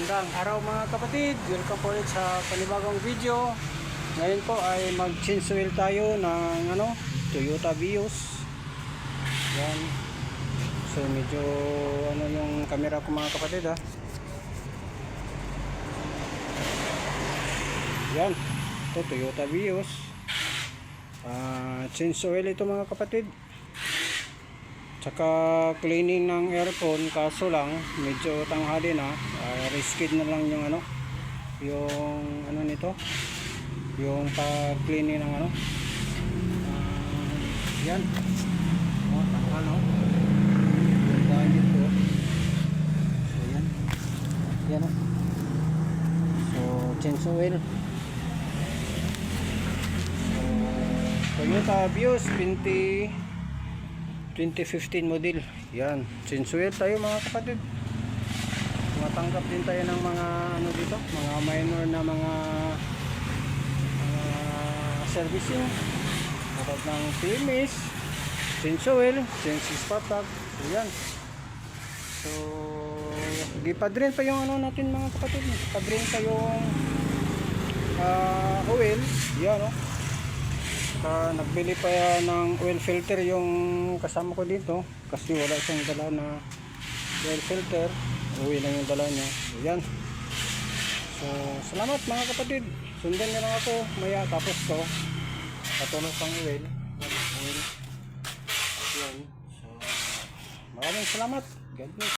Magandang araw mga kapatid, welcome po ulit sa panibagong video. Ngayon po ay mag-change oil tayo ng Toyota Vios. Yan. So medyo yung camera ko mga kapatid ha. Yan. Ito Toyota Vios. Change oil ito mga kapatid. Tsaka cleaning ng aircon, kaso lang medyo tanghali na, risked na lang yung nito, yung pag-cleaning ng yan tanghal yung budget ko. So yan so change oil. So Toyota Vios 2015 model. Yan, change oil tayo mga kapatid. Matanggap din tayo ng mga dito, mga minor na mga servicing. Tulad ng PMS, change oil, change spot plug. So yan. So gipadrin pa yung natin mga kapatid. Padrin pa yung oil. Yan nagbili pa yan ng oil filter yung kasama ko dito kasi wala siyang dala na oil filter. Uwi lang yung dala niya. So yan. So salamat mga kapatid, sundan nyo lang ako maya tapos ko patulog pang oil. Yan. So maraming salamat. God bless.